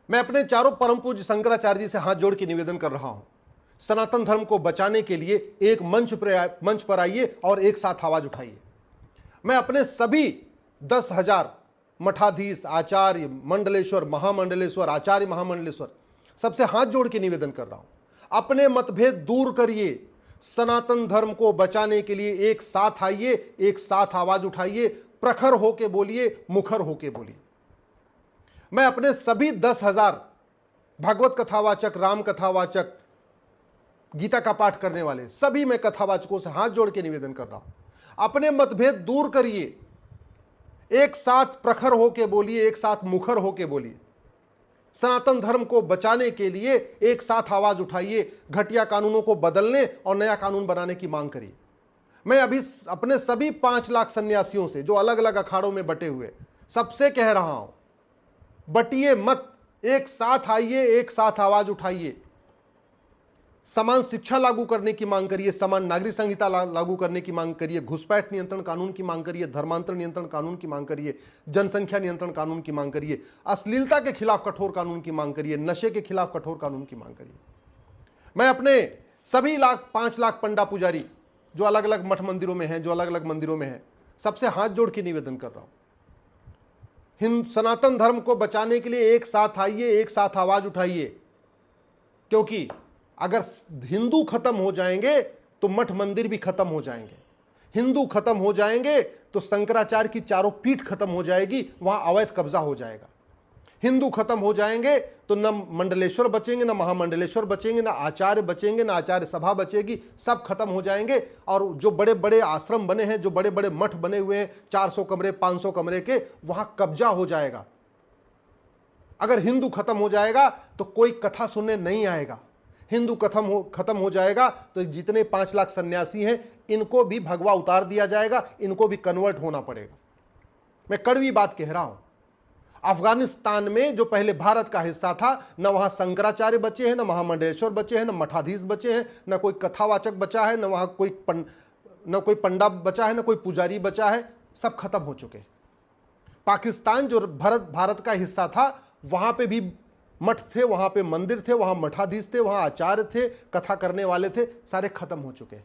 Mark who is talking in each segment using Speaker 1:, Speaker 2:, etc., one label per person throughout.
Speaker 1: मैं अपने चारों परम पूज्य शंकराचार्य जी से हाथ जोड़ के निवेदन कर रहा हूं, सनातन धर्म को बचाने के लिए एक मंच पर आइए और एक साथ आवाज उठाइए। मैं अपने सभी 10,000 मठाधीश, आचार्य, मंडलेश्वर, महामंडलेश्वर, आचार्य महामंडलेश्वर सबसे हाथ जोड़ के निवेदन कर रहा हूं, अपने मतभेद दूर करिए, सनातन धर्म को बचाने के लिए एक साथ आइए, एक साथ आवाज उठाइए, प्रखर होके बोलिए, मुखर होके बोलिए। मैं अपने सभी 10,000 भगवत कथावाचक, राम कथावाचक, गीता का पाठ करने वाले सभी मैं कथावाचकों से हाथ जोड़ के निवेदन कर रहा हूं, अपने मतभेद दूर करिए, एक साथ प्रखर होके बोलिए, एक साथ मुखर होके बोलिए। सनातन धर्म को बचाने के लिए एक साथ आवाज उठाइए, घटिया कानूनों को बदलने और नया कानून बनाने की मांग करिए। मैं अभी अपने सभी 5 लाख सन्यासियों से जो अलग अलग अखाड़ों में बटे हुए सबसे कह रहा हूं, बटिए मत, एक साथ आइए, एक साथ आवाज उठाइए। समान शिक्षा लागू करने की मांग करिए, समान नागरिक संहिता लागू करने की मांग करिए, घुसपैठ नियंत्रण कानून की मांग करिए, धर्मांतर नियंत्रण कानून की मांग करिए, जनसंख्या नियंत्रण कानून की मांग करिए, अश्लीलता के खिलाफ कठोर कानून की मांग करिए, नशे के खिलाफ कठोर कानून की मांग करिए। मैं अपने सभी 5 लाख पंडा पुजारी जो अलग अलग मठ मंदिरों में हैं, जो अलग अलग मंदिरों में हैं, सबसे हाथ जोड़ के निवेदन कर रहा हूं, सनातन धर्म को बचाने के लिए एक साथ आइए, एक साथ आवाज उठाइए। क्योंकि अगर हिंदू खत्म हो जाएंगे तो मठ मंदिर भी खत्म हो जाएंगे, हिंदू खत्म हो जाएंगे तो शंकराचार्य की चारों पीठ खत्म हो जाएगी, वहां अवैध कब्जा हो जाएगा। हिंदू खत्म हो जाएंगे तो न मंडलेश्वर बचेंगे, न महामंडलेश्वर बचेंगे, न आचार्य बचेंगे, न आचार्य सभा बचेगी, सब खत्म हो जाएंगे। और जो बड़े बड़े आश्रम बने हैं, जो बड़े बड़े मठ बने हुए हैं 400 कमरे 500 कमरे के, वहां कब्जा हो जाएगा। अगर हिंदू खत्म हो जाएगा तो कोई कथा सुनने नहीं आएगा। हिंदू खत्म हो जाएगा तो जितने 5 लाख सन्यासी हैं इनको भी भगवा उतार दिया जाएगा, इनको भी कन्वर्ट होना पड़ेगा। मैं कड़वी बात कह रहा हूं। अफगानिस्तान में जो पहले भारत का हिस्सा था, न वहां शंकराचार्य बचे हैं, न महामंडलेश्वर बचे हैं, न मठाधीश बचे हैं, न कोई कथावाचक बचा है, न वहां न कोई पंडा बचा है, न कोई पुजारी बचा है, सब खत्म हो चुके। पाकिस्तान जो भारत का हिस्सा था, वहां पे भी मठ थे, वहां पे मंदिर थे, वहां मठाधीश थे, वहां आचार्य थे, कथा करने वाले थे, सारे खत्म हो चुके।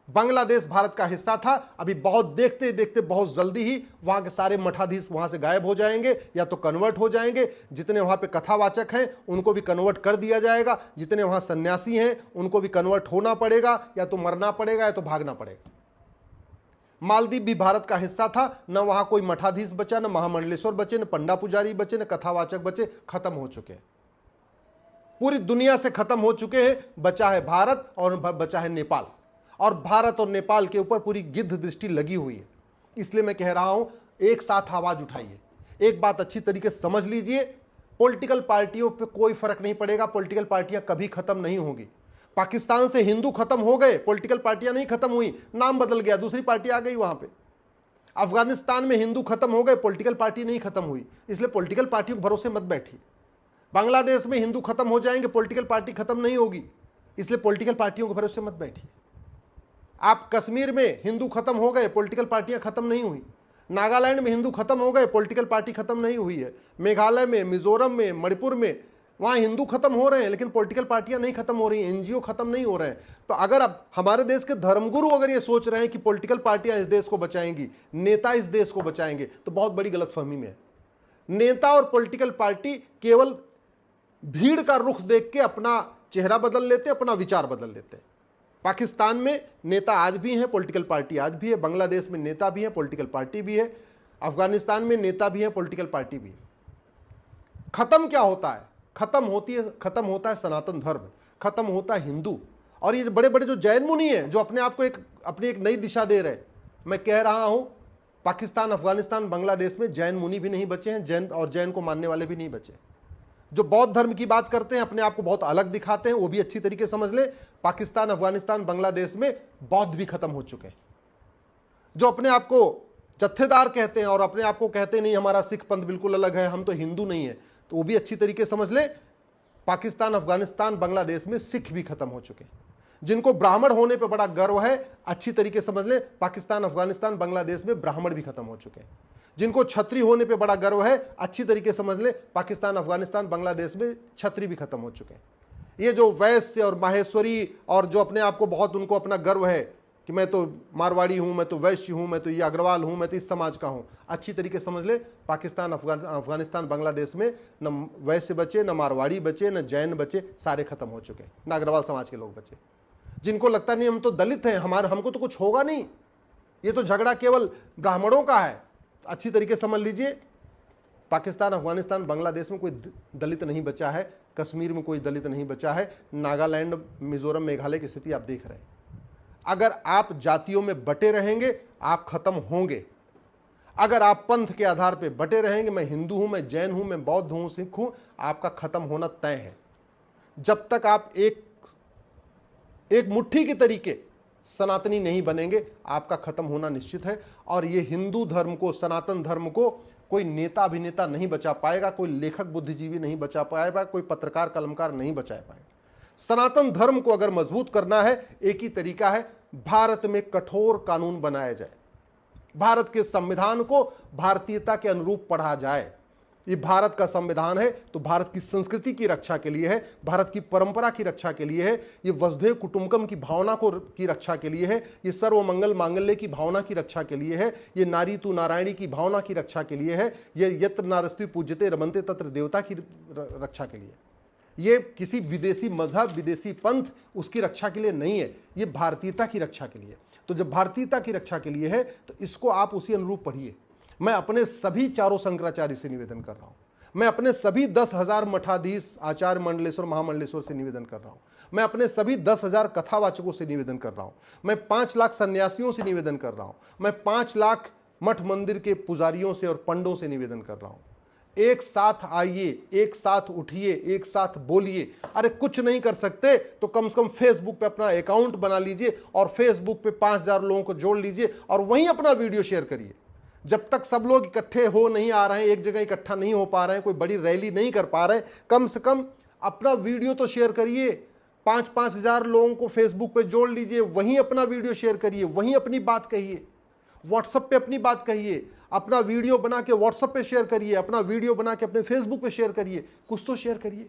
Speaker 1: बांग्लादेश भारत का हिस्सा था, अभी बहुत देखते देखते बहुत जल्दी ही वहां के सारे मठाधीश वहां से गायब हो जाएंगे या तो कन्वर्ट हो जाएंगे। जितने वहां पे कथावाचक हैं उनको भी कन्वर्ट कर दिया जाएगा, जितने वहां सन्यासी हैं उनको भी कन्वर्ट होना पड़ेगा, या तो मरना पड़ेगा या तो भागना पड़ेगा। मालदीव भी भारत का हिस्सा था, न वहां कोई मठाधीश बचा, न महामंडलेश्वर बचे, न पंडा पुजारी बचे, न कथावाचक बचे, खत्म हो चुके। पूरी दुनिया से खत्म हो चुके हैं। बचा है भारत और बचा है नेपाल, और भारत और नेपाल के ऊपर पूरी गिद्ध दृष्टि लगी हुई है। इसलिए मैं कह रहा हूं, एक साथ आवाज उठाइए। एक बात अच्छी तरीके से समझ लीजिए, पॉलिटिकल पार्टियों पे कोई फर्क नहीं पड़ेगा, पॉलिटिकल पार्टियां कभी खत्म नहीं होगी। पाकिस्तान से हिंदू खत्म हो गए, पॉलिटिकल पार्टियां नहीं खत्म हुई, नाम बदल गया, दूसरी पार्टी आ गई वहां पे। अफगानिस्तान में हिंदू खत्म हो गए, पॉलिटिकल पार्टी नहीं खत्म हुई, इसलिए पॉलिटिकल पार्टियों के भरोसे मत बैठिए। बांग्लादेश में हिंदू खत्म हो जाएंगे, पॉलिटिकल पार्टी खत्म नहीं होगी, इसलिए पॉलिटिकल पार्टियों के भरोसे मत बैठिए। आप कश्मीर में हिंदू खत्म हो गए, पॉलिटिकल पार्टियां खत्म नहीं हुई। नागालैंड में हिंदू खत्म हो गए, पॉलिटिकल पार्टी खत्म नहीं हुई है। मेघालय में, मिजोरम में, मणिपुर में, वहां हिंदू खत्म हो रहे हैं लेकिन पॉलिटिकल पार्टियां नहीं खत्म हो रही, एनजीओ खत्म नहीं हो रहे हैं। तो अगर अब हमारे देश के धर्मगुरु अगर ये सोच रहे हैं कि पॉलिटिकल पार्टियां इस देश को बचाएंगी, नेता इस देश को बचाएंगे, तो बहुत बड़ी गलतफहमी में है। नेता और पॉलिटिकल पार्टी केवल भीड़ का रुख देख के अपना चेहरा बदल लेते, अपना विचार बदल लेते। पाकिस्तान में नेता आज भी हैं, पॉलिटिकल पार्टी आज भी है। बांग्लादेश में नेता भी है, पॉलिटिकल पार्टी भी है। अफगानिस्तान में नेता भी है, पॉलिटिकल पार्टी भी है। खत्म क्या होता है? खत्म होता है सनातन धर्म, खत्म होता है हिंदू। और ये बड़े बड़े जो जैन मुनि हैं, जो अपने आप को अपनी एक नई दिशा दे रहे हैं, मैं कह रहा हूं पाकिस्तान, अफगानिस्तान, बांग्लादेश में जैन मुनि भी नहीं बचे हैं, जैन को मानने वाले भी नहीं बचे। जो बौद्ध धर्म की बात करते हैं, अपने आप को बहुत अलग दिखाते हैं, वो भी अच्छी तरीके समझ ले। पाकिस्तान, अफगानिस्तान, बांग्लादेश में बौद्ध भी खत्म हो चुके हैं। जो अपने आप को जत्थेदार कहते हैं और अपने आप को कहते नहीं हमारा सिख पंथ बिल्कुल अलग है, हम तो हिंदू नहीं है, तो वो भी अच्छी तरीके समझ ले। पाकिस्तान, अफगानिस्तान, बांग्लादेश में सिख भी खत्म हो चुके हैं। जिनको ब्राह्मण होने पे बड़ा गर्व है, अच्छी तरीके समझ ले, पाकिस्तान, अफगानिस्तान, बांग्लादेश में ब्राह्मण भी खत्म हो चुके हैं। जिनको छतरी होने पे बड़ा गर्व है, अच्छी तरीके समझ ले, पाकिस्तान, अफगानिस्तान, बांग्लादेश में छतरी भी खत्म हो चुके हैं। ये जो वैश्य और माहेश्वरी और जो अपने आप को बहुत, उनको अपना गर्व है कि मैं तो मारवाड़ी हूं, मैं तो वैश्य हूं, मैं तो ये अग्रवाल हूं, मैं तो इस समाज का हूं, अच्छी तरीके समझ ले, पाकिस्तान, अफगानिस्तान, बांग्लादेश में न वैश्य बचे, न मारवाड़ी बचे, न जैन बचे, सारे खत्म हो चुके हैं, न अग्रवाल समाज के लोग बचे। जिनको लगता नहीं हम तो दलित हैं, हमको तो कुछ होगा नहीं, ये तो झगड़ा केवल ब्राह्मणों का है, अच्छी तरीके समझ लीजिए, पाकिस्तान, अफगानिस्तान, बांग्लादेश में कोई दलित नहीं बचा है, कश्मीर में कोई दलित नहीं बचा है, नागालैंड, मिजोरम, मेघालय की स्थिति आप देख रहे हैं। अगर आप जातियों में बटे रहेंगे आप खत्म होंगे। अगर आप पंथ के आधार पर बटे रहेंगे, मैं हिंदू हूं, मैं जैन हूं, मैं बौद्ध हूं, सिख हूं, आपका खत्म होना तय है। जब तक आप एक मुट्ठी के तरीके सनातनी नहीं बनेंगे, आपका खत्म होना निश्चित है। और ये हिंदू धर्म को, सनातन धर्म को कोई नेता अभिनेता नहीं बचा पाएगा, कोई लेखक बुद्धिजीवी नहीं बचा पाएगा, कोई पत्रकार कलमकार नहीं बचा पाएगा। सनातन धर्म को अगर मजबूत करना है, एक ही तरीका है, भारत में कठोर कानून बनाया जाए, भारत के संविधान को भारतीयता के अनुरूप पढ़ा जाए। ये भारत का संविधान है तो भारत की संस्कृति की रक्षा के लिए है, भारत की परंपरा की रक्षा के लिए है, ये वसुधैव कुटुंबकम की भावना की रक्षा के लिए है, ये सर्वमंगल मांगल्य की भावना की रक्षा के लिए है, ये नारी तू नारायणी की भावना की रक्षा के लिए है, ये यत्र नारस्ति पूज्यते रमन्ते तत्र देवता की रक्षा के लिए। ये किसी विदेशी मजहब, विदेशी पंथ उसकी रक्षा के लिए नहीं है, ये भारतीयता की रक्षा के लिए। तो जब भारतीयता की रक्षा के लिए है तो इसको आप उसी अनुरूप पढ़िए। मैं अपने सभी चारों शंकराचार्य से निवेदन कर रहा हूं, मैं अपने सभी 10,000 मठाधीश, आचार्य मंडलेश्वर, महामंडलेश्वर से निवेदन कर रहा हूं, मैं अपने सभी 10,000 कथावाचकों से निवेदन कर रहा हूं, मैं 5 लाख सन्यासियों से निवेदन कर रहा हूं, मैं 5 लाख मठ मंदिर के पुजारियों से और पंडों से निवेदन कर रहा हूं। एक साथ आइए, एक साथ उठिए, एक साथ बोलिए। अरे कुछ नहीं कर सकते तो कम से कम फेसबुक पे अपना अकाउंट बना लीजिए और फेसबुक पे 5,000 लोगों को जोड़ लीजिए और वहीं अपना वीडियो शेयर करिए। जब तक सब लोग इकट्ठे हो नहीं आ रहे हैं, एक जगह इकट्ठा नहीं हो पा रहे हैं, कोई बड़ी रैली नहीं कर पा रहे, कम से कम अपना वीडियो तो शेयर करिए। 5-5 हजार लोगों को फेसबुक पे जोड़ लीजिए, वहीं अपना वीडियो शेयर करिए, वहीं अपनी बात कहिए, व्हाट्सएप पे अपनी बात कहिए, अपना वीडियो बना के व्हाट्सएप पे शेयर करिए, अपना वीडियो बना के अपने फेसबुक पे शेयर करिए, कुछ तो शेयर करिए।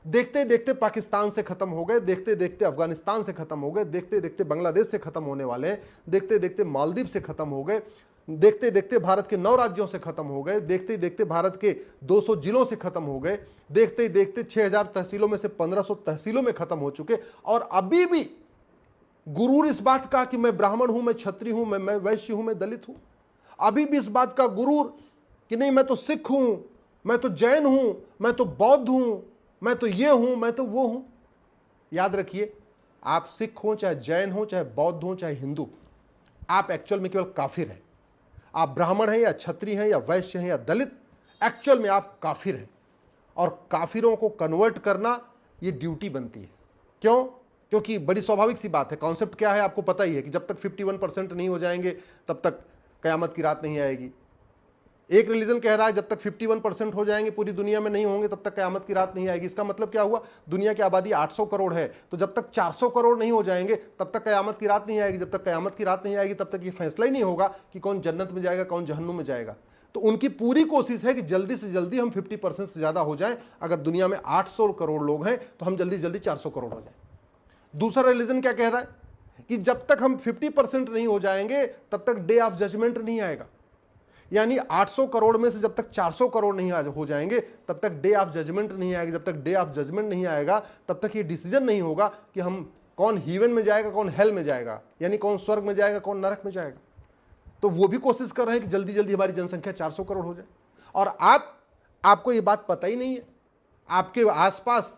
Speaker 1: देखते देखते पाकिस्तान से खत्म हो गए, देखते देखते अफगानिस्तान से खत्म हो गए, देखते देखते बांग्लादेश से खत्म होने वाले हैं, देखते देखते मालदीव से खत्म हो गए, देखते देखते भारत के 9 राज्यों से खत्म हो गए, देखते देखते भारत के 200 जिलों से खत्म हो गए, देखते देखते 6,000 तहसीलों में से 1,500 तहसीलों में खत्म हो चुके। और अभी भी गुरूर इस बात का कि मैं ब्राह्मण हूं, मैं क्षत्रिय हूं, मैं वैश्य हूं, मैं दलित हूं। अभी भी इस बात का गुरूर कि नहीं मैं तो सिख हूं, मैं तो जैन हूं, मैं तो बौद्ध हूं, मैं तो ये हूं, मैं तो वो हूं। याद रखिए, आप सिख हो, चाहे जैन हो, चाहे बौद्ध हो, चाहे हिंदू, आप एक्चुअल में केवल काफिर हैं। आप ब्राह्मण हैं या क्षत्रिय हैं या वैश्य हैं या दलित, एक्चुअल में आप काफिर हैं। और काफिरों को कन्वर्ट करना ये ड्यूटी बनती है। क्यों? क्योंकि बड़ी स्वाभाविक सी बात है, कॉन्सेप्ट क्या है आपको पता ही है कि जब तक 51% नहीं हो जाएंगे तब तक कयामत की रात नहीं आएगी। एक रिलीजन कह रहा है जब तक 51% हो जाएंगे, पूरी दुनिया में नहीं होंगे, तब तक कयामत की रात नहीं आएगी। इसका मतलब क्या हुआ? दुनिया की आबादी 800 करोड़ है, तो जब तक 400 करोड़ नहीं हो जाएंगे तब तक कयामत की रात नहीं आएगी। जब तक कयामत की रात नहीं आएगी तब तक ये फैसला ही नहीं होगा कि कौन जन्नत में जाएगा, कौन जहन्नुम में जाएगा। तो उनकी पूरी कोशिश है कि जल्दी से जल्दी हम 50% से ज्यादा हो जाए। अगर दुनिया में 800 करोड़ लोग हैं तो हम जल्दी जल्दी 400 करोड़ हो जाए। दूसरा रिलीजन क्या कह रहा है कि जब तक हम 50% नहीं हो जाएंगे तब तक डे ऑफ जजमेंट नहीं आएगा। यानी 800 करोड़ में से जब तक 400 करोड़ नहीं हो जाएंगे तब तक डे ऑफ जजमेंट नहीं आएगा। जब तक डे ऑफ जजमेंट नहीं आएगा तब तक ये डिसीजन नहीं होगा कि हम कौन हेवन में जाएगा, कौन हेल में जाएगा, यानी कौन स्वर्ग में जाएगा, कौन नरक में जाएगा। तो वो भी कोशिश कर रहे हैं कि जल्दी जल्दी हमारी जनसंख्या 400 करोड़ हो जाए। और आपको ये बात पता ही नहीं है। आपके आसपास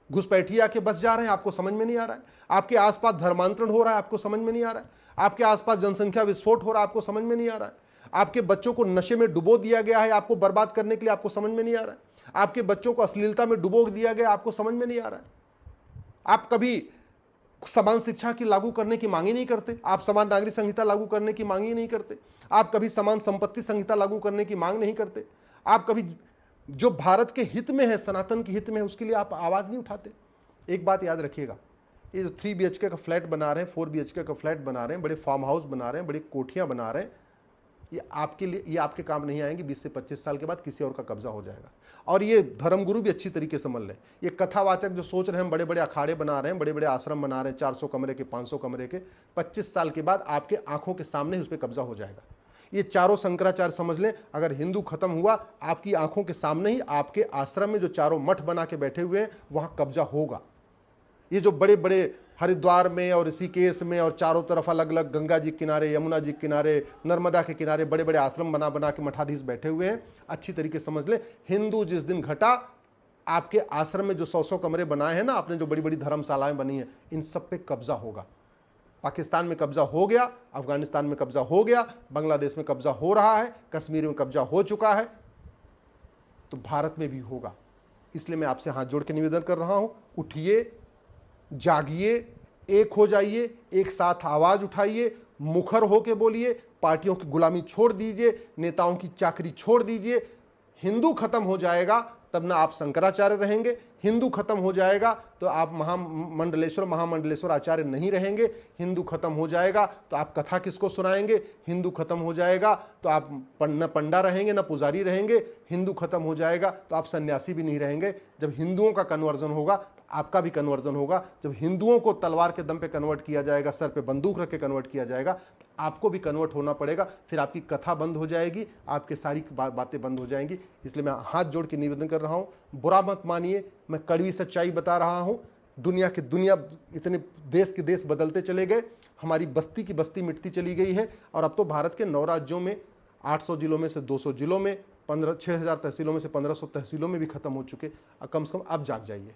Speaker 1: घुसपैठिए आके बस जा रहे हैं, आपको समझ में नहीं आ रहा है। आपके आसपास धर्मांतरण हो रहा है, आपको समझ में नहीं आ रहा है। आपके आसपास जनसंख्या विस्फोट हो रहा है, आपको समझ में नहीं आ रहा है। आपके बच्चों को नशे में डुबो दिया गया है आपको बर्बाद करने के लिए, आपको समझ में नहीं आ रहा है। आपके बच्चों को अश्लीलता में डुबो दिया गया, आपको समझ में नहीं आ रहा है। आप कभी समान शिक्षा की लागू करने की मांग ही नहीं करते, आप समान नागरिक संहिता लागू करने की मांग ही नहीं करते, आप कभी समान संपत्ति संहिता लागू करने की मांग नहीं करते, आप कभी जो भारत के हित में है, सनातन के हित में है, उसके लिए आप आवाज नहीं उठाते। एक बात याद रखिएगा, ये जो 3 BHK का फ्लैट बना रहे हैं, 4 BHK का फ्लैट बना रहे हैं, बड़े फार्म हाउस बना रहे हैं, बड़ी कोठियां बना रहे हैं, ये आपके लिए, ये आपके काम नहीं आएंगी। 20 से 25 साल के बाद किसी और का कब्जा हो जाएगा। और ये धर्मगुरु भी अच्छी तरीके से समझ लें, ये कथावाचक जो सोच रहे हैं, हम बड़े बड़े अखाड़े बना रहे हैं, बड़े बड़े आश्रम बना रहे हैं, 400 कमरे के, 500 कमरे के, 25 साल के बाद आपके आंखों के सामने ही उस पर कब्जा हो जाएगा। ये चारों शंकराचार्य समझ लें, अगर हिंदू खत्म हुआ, आपकी आंखों के सामने ही आपके आश्रम में जो चारों मठ बना के बैठे हुए हैं वहां कब्जा होगा। ये जो बड़े बड़े हरिद्वार में और ऋषिकेश में और चारों तरफ अलग अलग गंगा जी के किनारे, यमुना जी के किनारे, नर्मदा के किनारे बड़े बड़े आश्रम बना बना के मठाधीश बैठे हुए हैं, अच्छी तरीके से समझ ले, हिंदू जिस दिन घटा, आपके आश्रम में जो 100 कमरे बनाए हैं ना आपने, जो बड़ी बड़ी धर्मशालाएं बनी हैं, इन सब पे कब्जा होगा। पाकिस्तान में कब्जा हो गया, अफगानिस्तान में कब्जा हो गया, बांग्लादेश में कब्जा हो रहा है, कश्मीर में कब्जा हो चुका है, तो भारत में भी होगा। इसलिए मैं आपसे हाथ जोड़ के निवेदन कर रहा हूं, उठिए, जागिए, एक हो जाइए, एक साथ आवाज उठाइए, मुखर होके बोलिए, पार्टियों की गुलामी छोड़ दीजिए, नेताओं की चाकरी छोड़ दीजिए। हिंदू खत्म हो जाएगा तब ना आप शंकराचार्य रहेंगे, हिंदू खत्म हो जाएगा तो आप महामंडलेश्वर आचार्य नहीं रहेंगे, हिंदू खत्म हो जाएगा तो आप कथा किसको सुनाएंगे, हिंदू खत्म हो जाएगा तो आप न पंडा रहेंगे न पुजारी रहेंगे, हिंदू खत्म हो जाएगा तो आप सन्यासी भी नहीं रहेंगे। जब हिंदुओं का कन्वर्जन होगा तो आपका भी कन्वर्जन होगा। जब हिंदुओं को तलवार के दम पे कन्वर्ट किया जाएगा, सर पे बंदूक रख के कन्वर्ट किया जाएगा, तो आपको भी कन्वर्ट होना पड़ेगा। फिर आपकी कथा बंद हो जाएगी, आपके सारी बातें बंद हो जाएंगी। इसलिए मैं हाथ जोड़ के निवेदन कर रहा हूं, बुरा मत मानिए, मैं कड़वी सच्चाई बता रहा हूं। दुनिया इतने देश के देश बदलते चले गए, हमारी बस्ती की बस्ती मिटती चली गई है, और अब तो भारत के 9 राज्यों में 800 जिलों में से 200 जिलों में 6000 तहसीलों में से 1500 तहसीलों में भी खत्म हो चुके। कम से कम अब जाग जाइए।